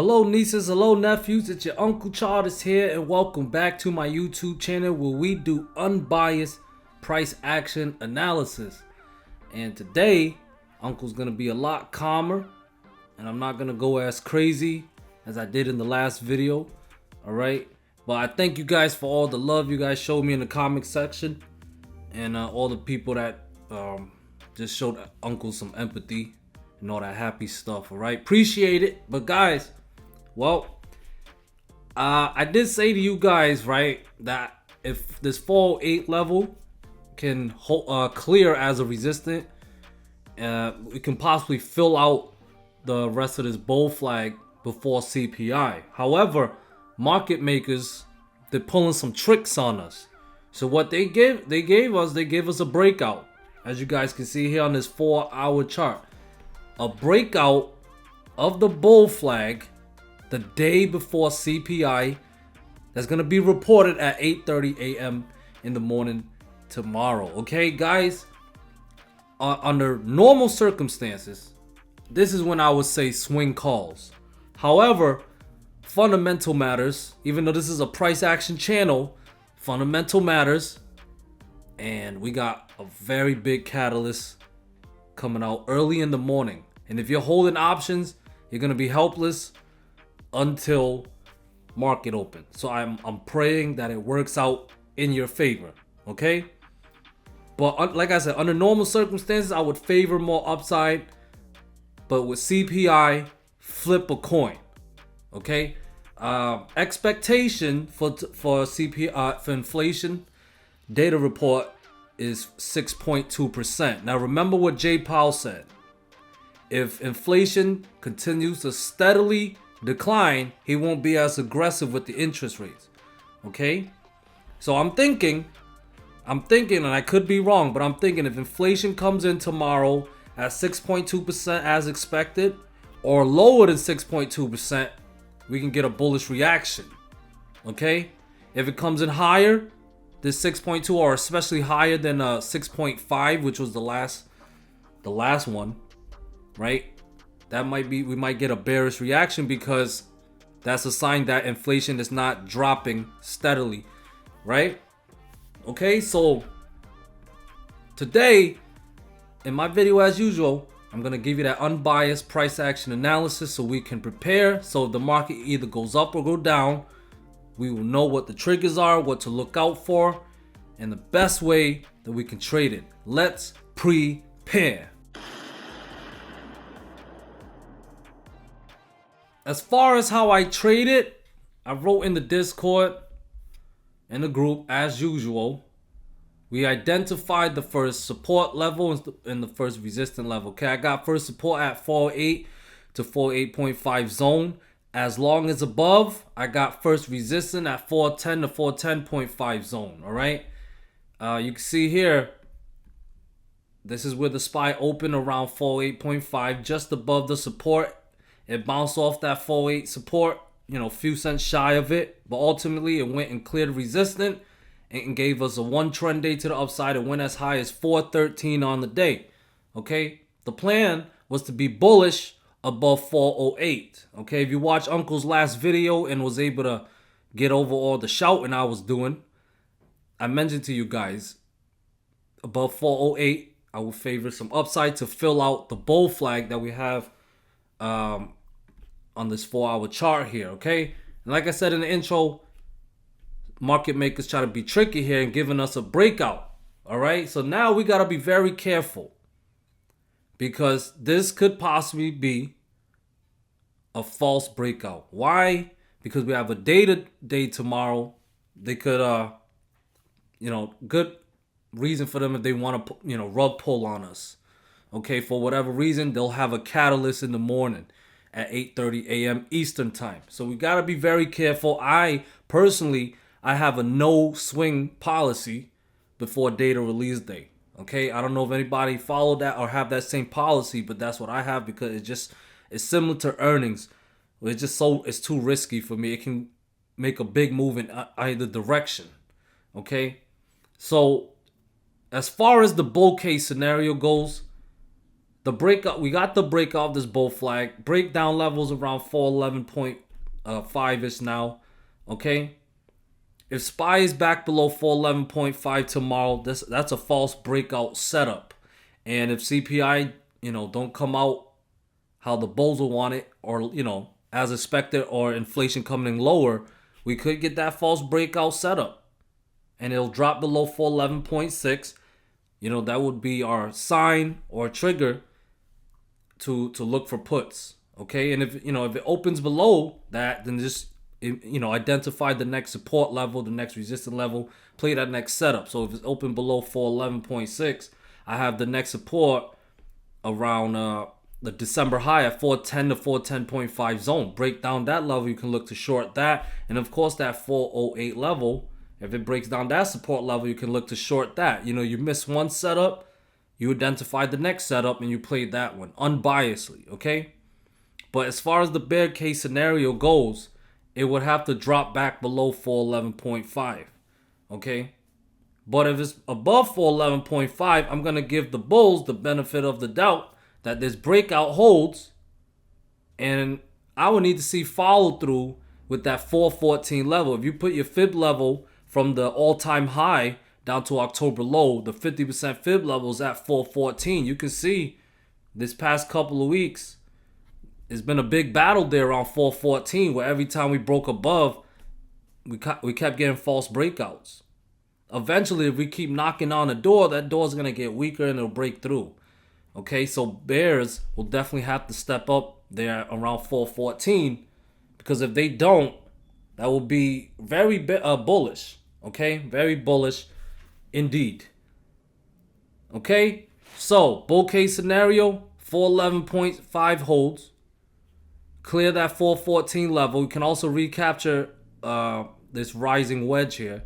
Hello nieces, hello nephews, it's your Uncle Charles here and welcome back to my YouTube channel where we do unbiased price action analysis. And today, Uncle's gonna be a lot calmer and I'm not gonna go as crazy as I did in the last video, alright? But I thank you guys for all the love you guys showed me in the comment section and all the people that just showed Uncle some empathy and all that happy stuff, alright? Appreciate it. But guys, well, I did say to you guys, right, that if this 408 level can clear as a resistant, we can possibly fill out the rest of this bull flag before CPI. However, market makers, they're pulling some tricks on us. So what they gave us a breakout, as you guys can see here on this 4-hour chart, a breakout of the bull flag the day before CPI that's going to be reported at 8:30 a.m. in the morning tomorrow. Okay, guys, under normal circumstances, this is when I would say swing calls. However, fundamental matters, even though this is a price action channel, fundamental matters, and we got a very big catalyst coming out early in the morning. And if you're holding options, you're going to be helpless until market open. So I'm praying that it works out in your favor, okay? But like I said, under normal circumstances, I would favor more upside. But with CPI, flip a coin, okay? Expectation for CPI for inflation data report is 6.2%. Now remember what Jay Powell said. If inflation continues to steadily decline, he won't be as aggressive with the interest rates. Okay? So I'm thinking, and I could be wrong, but I'm thinking if inflation comes in tomorrow at 6.2% as expected, or lower than 6.2%, we can get a bullish reaction. Okay? If it comes in higher than 6.2, or especially higher than 6.5, which was the last one, right? That might be, we might get a bearish reaction because that's a sign that inflation is not dropping steadily, right? Okay, so today in my video, as usual, I'm gonna give you that unbiased price action analysis so we can prepare. So if the market either goes up or go down, we will know what the triggers are, what to look out for, and the best way that we can trade it. Let's prepare. As far as how I trade it, I wrote in the Discord, in the group, as usual. We identified the first support level and the first resistance level. Okay, I got first support at 408 to 408.5 zone. As long as above, I got first resistance at 410 to 410.5 zone. All right. You can see here, this is where the SPY opened around 408.5, just above the support. It bounced off that 408 support, a few cents shy of it. But ultimately, it went and cleared resistance and gave us a one trend day to the upside. It went as high as 413 on the day. Okay? The plan was to be bullish above 408. Okay? If you watch Uncle's last video and was able to get over all the shouting I was doing, I mentioned to you guys, above 408, I would favor some upside to fill out the bull flag that we have on this 4-hour chart here, okay? And like I said in the intro, market makers try to be tricky here and giving us a breakout, all right? So now we got to be very careful because this could possibly be a false breakout. Why? Because we have a data day tomorrow. They could, good reason for them if they want to, rug pull on us. Okay, for whatever reason, they'll have a catalyst in the morning at 8:30 a.m. Eastern time. So we got to be very careful. I have a no swing policy before data release day. Okay, I don't know if anybody followed that or have that same policy, but that's what I have because it's similar to earnings. It's too risky for me. It can make a big move in either direction. Okay, so as far as the bull case scenario goes, The breakout, we got the breakout of this bull flag. Breakdown levels around 411.5 ish now. Okay. If SPY is back below 411.5 tomorrow, that's a false breakout setup. And if CPI, don't come out how the bulls will want it, or as expected, or inflation coming in lower, we could get that false breakout setup, and it'll drop below 411.6. That would be our sign or trigger to look for puts. Okay, and if it opens below that, then just identify the next support level, the next resistance level, play that next setup. So if it's open below 411.6, I have the next support around the December high at 410 to 410.5 zone. Break down that level, you can look to short that. And of course that 408 level, if it breaks down that support level, you can look to short that. You miss one setup, you identify the next setup, and you play that one unbiasedly, okay? But as far as the bear case scenario goes, it would have to drop back below 411.5, okay? But if it's above 411.5, I'm going to give the bulls the benefit of the doubt that this breakout holds, and I would need to see follow through with that 414 level. If you put your fib level from the all-time high down to October low, the 50% fib level is at 414. You can see this past couple of weeks, it's been a big battle there around 414, where every time we broke above, we kept getting false breakouts. Eventually, if we keep knocking on the door, that door is going to get weaker and it'll break through. Okay, so bears will definitely have to step up there around 414, because if they don't, that will be very bullish. Okay, very bullish indeed. Okay, so bull case scenario, 411.5 holds. Clear that 414 level. You can also recapture this rising wedge here.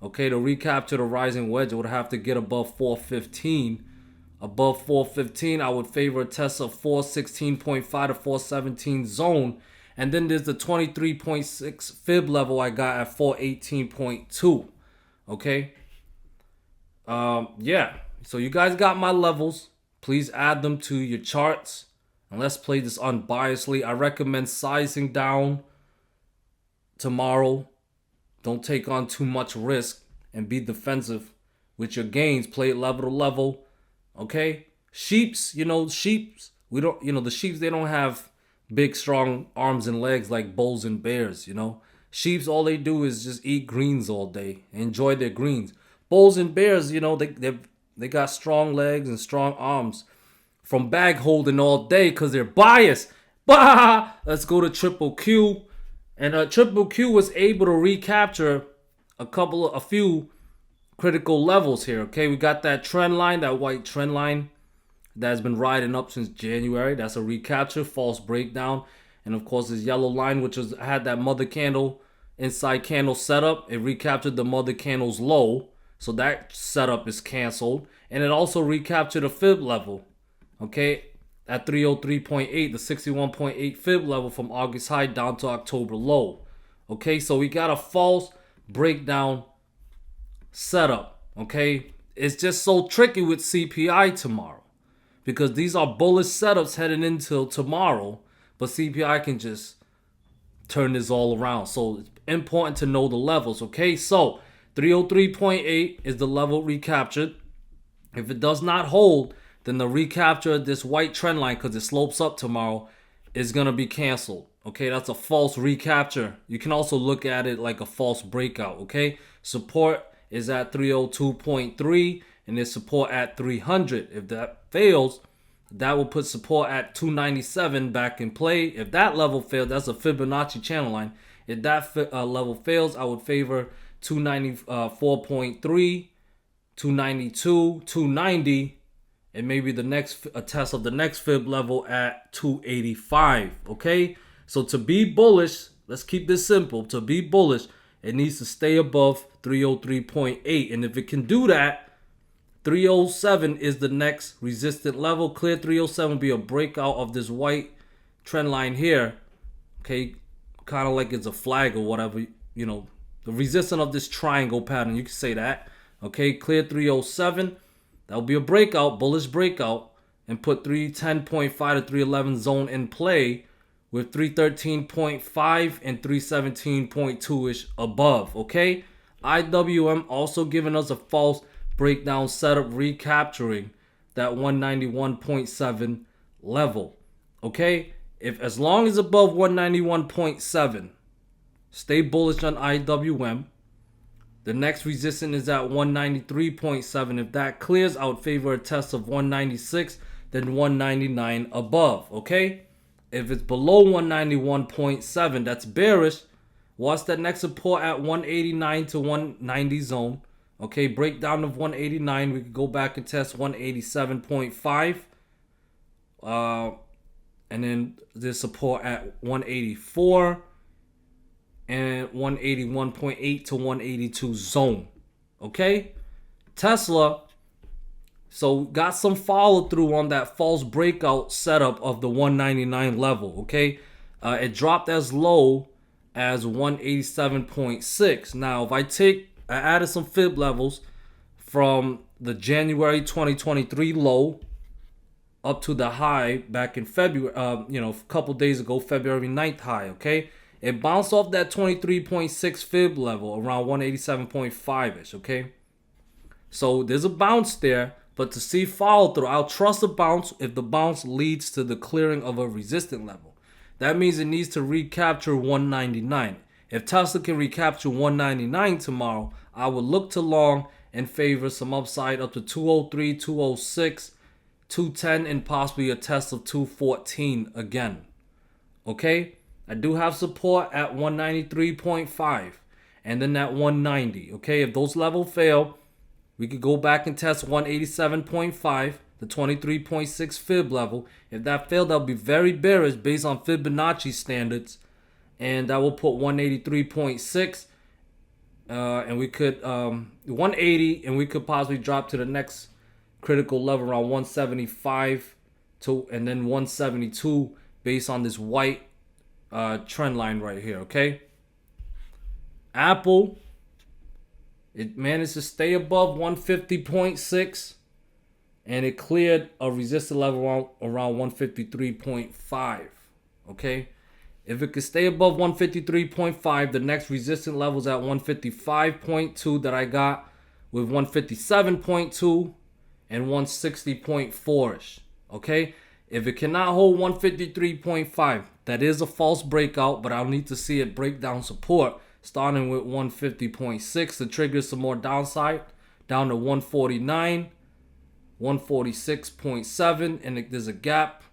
Okay, to recapture the rising wedge, it would have to get above 415. Above 415, I would favor a test of 416.5 to 417 zone. And then there's the 23.6 fib level I got at 418.2. Okay. Yeah. So you guys got my levels. Please add them to your charts. And let's play this unbiasedly. I recommend sizing down tomorrow. Don't take on too much risk and be defensive with your gains. Play it level to level. Okay, sheeps, we don't, the sheeps, they don't have big, strong arms and legs like bulls and bears, Sheeps, all they do is just eat greens all day, enjoy their greens. Bulls and bears, they got strong legs and strong arms from bag holding all day because they're biased. Bah! Let's go to Triple Q. And Triple Q was able to recapture a few critical levels here. Okay, we got that trend line, that white trend line that's been riding up since January. That's a recapture, false breakdown. And of course this yellow line, which had that mother candle inside candle setup, it recaptured the mother candle's low, so that setup is canceled. And it also recaptured a fib level, okay, at 303.8, the 61.8 fib level from August high down to October low. Okay, so we got a false breakdown setup. Okay, it's just so tricky with CPI tomorrow, because these are bullish setups heading into tomorrow, but CPI can just turn this all around. So it's important to know the levels. Okay, so 303.8 is the level recaptured. If it does not hold, then the recapture of this white trend line, because it slopes up tomorrow, is going to be canceled. Okay, that's a false recapture. You can also look at it like a false breakout. Okay, support is at 302.3 and there's support at 300. If that fails, that will put support at 297 back in play. If that level fails, that's a Fibonacci channel line. If that level fails, I would favor 294.3, 292, 290, and maybe the next test of the next fib level at 285. Okay, so to be bullish, let's keep this simple. To be bullish, it needs to stay above 303.8, and if it can do that, 307 is the next resistant level. Clear 307 will be a breakout of this white trend line here. Okay, kind of like it's a flag or whatever, the resistance of this triangle pattern, you can say that. Okay, clear 307, that'll be a breakout, bullish breakout. and put 310.5 to 311 zone in play with 313.5 and 317.2-ish above, okay? IWM also giving us a false breakdown setup, recapturing that 191.7 level, okay? If as long as above 191.7, stay bullish on IWM. The next resistance is at 193.7. If that clears, I would favor a test of 196, then 199 above, okay? If it's below 191.7, that's bearish. Watch that next support at 189 to 190 zone. Okay, breakdown of 189, we could go back and test 187.5. And then there's support at 184 and 181.8 to 182 zone. Okay, Tesla. So got some follow through on that false breakout setup of the 199 level. Okay, it dropped as low as 187.6. Now, if I added some fib levels from the January 2023 low up to the high back in February, a couple days ago, February 9th high, okay? It bounced off that 23.6 fib level around 187.5-ish, okay? So there's a bounce there, but to see follow through, I'll trust a bounce if the bounce leads to the clearing of a resistant level. That means it needs to recapture 199. If Tesla can recapture 199 tomorrow, I would look to long and favor some upside up to 203, 206, 210, and possibly a test of 214 again. Okay? I do have support at 193.5 and then at 190. Okay? If those levels fail, we could go back and test 187.5, the 23.6 fib level. If that failed, that would be very bearish based on Fibonacci standards. And that will put 183.6. And we could 180, and we could possibly drop to the next critical level around 175 and then 172 based on this white trend line right here. Okay, Apple, it managed to stay above 150.6, and it cleared a resistance level around 153.5. Okay, if it could stay above 153.5, the next resistance level is at 155.2 that I got with 157.2 and 160.4-ish. Okay, if it cannot hold 153.5, that is a false breakout, but I'll need to see it break down support starting with 150.6 to trigger some more downside down to 149, 146.7, and there's a gap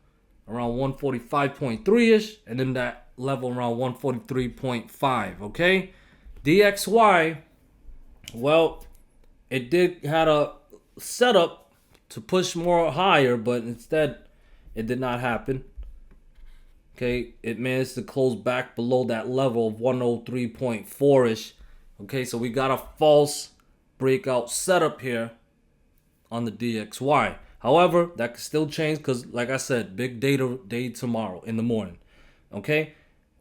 around 145.3-ish, and then that level around 143.5. Okay, DXY, well, it had a setup to push more higher, but instead it did not happen. Okay, it managed to close back below that level of 103.4-ish. Okay, so we got a false breakout setup here on the DXY. However, that could still change because, like I said, big data day tomorrow in the morning. Okay,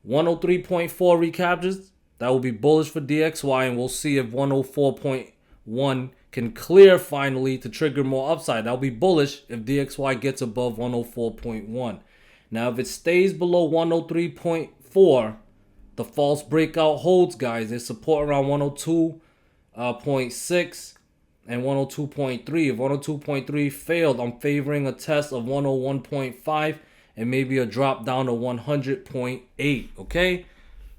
103.4 recaptures. That will be bullish for DXY, and we'll see if 104.1 can clear finally to trigger more upside. That will be bullish if DXY gets above 104.1. Now, if it stays below 103.4, the false breakout holds, guys. There's support around 102.6 and 102.3. If 102.3 failed, I'm favoring a test of 101.5 and maybe a drop down to 100.8. Okay,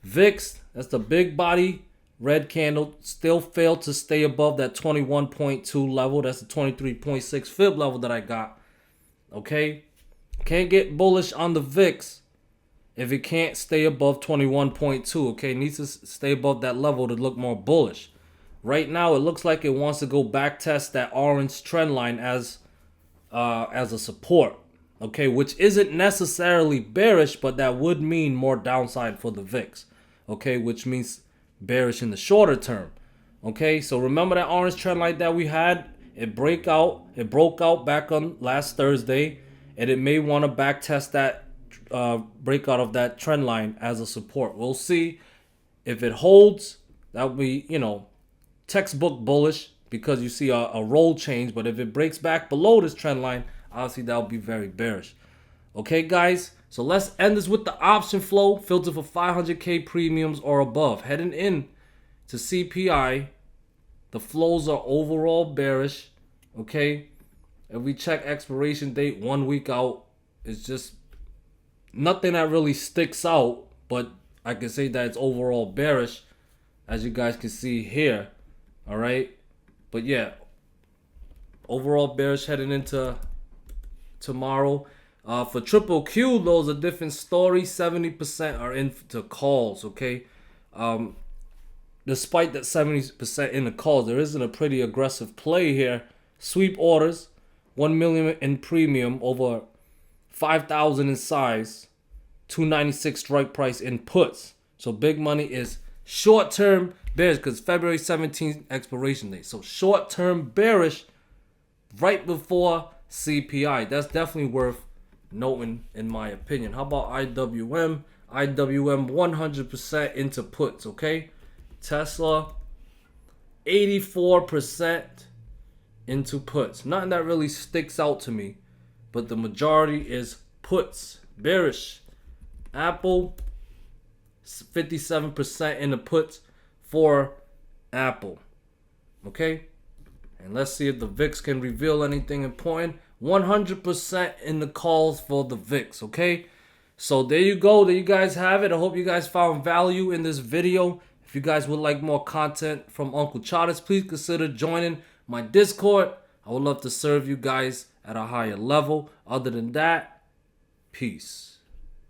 VIX, that's the big body red candle, still failed to stay above that 21.2 level. That's the 23.6 fib level that I got. Okay, can't get bullish on the VIX if it can't stay above 21.2. Okay, it needs to stay above that level to look more bullish. Right now, it looks like it wants to go back test that orange trend line as a support. Okay, which isn't necessarily bearish, but that would mean more downside for the VIX. Okay, which means bearish in the shorter term. Okay, so remember that orange trend line that we had? It broke out back on last Thursday, and it may want to back test that breakout of that trend line as a support. We'll see if it holds. That would be, textbook bullish because you see a roll change. But if it breaks back below this trend line, obviously that would be very bearish. Okay, guys, so let's end this with the option flow filter for 500K premiums or above. Heading in to CPI, the flows are overall bearish. Okay, if we check expiration date 1 week out, it's just nothing that really sticks out, but I can say that it's overall bearish, as you guys can see here. All right, but yeah, overall bearish heading into tomorrow. For triple Q, those a different story. 70% are into calls. Okay, despite that 70% in the calls, there isn't a pretty aggressive play here. Sweep orders, 1 million in premium, over 5,000 in size, 296 strike price in puts. So big money is short-term bearish because February 17th expiration date. So short-term bearish right before CPI. That's definitely worth noting in my opinion. How about IWM? IWM 100% into puts, okay? Tesla 84% into puts. Nothing that really sticks out to me, but the majority is puts, bearish. Apple 57% in the puts for Apple. Okay? And let's see if the VIX can reveal anything important. 100% in the calls for the VIX, okay? So there you go. There you guys have it. I hope you guys found value in this video. If you guys would like more content from Uncle Charles, please consider joining my Discord. I would love to serve you guys at a higher level. Other than that, peace.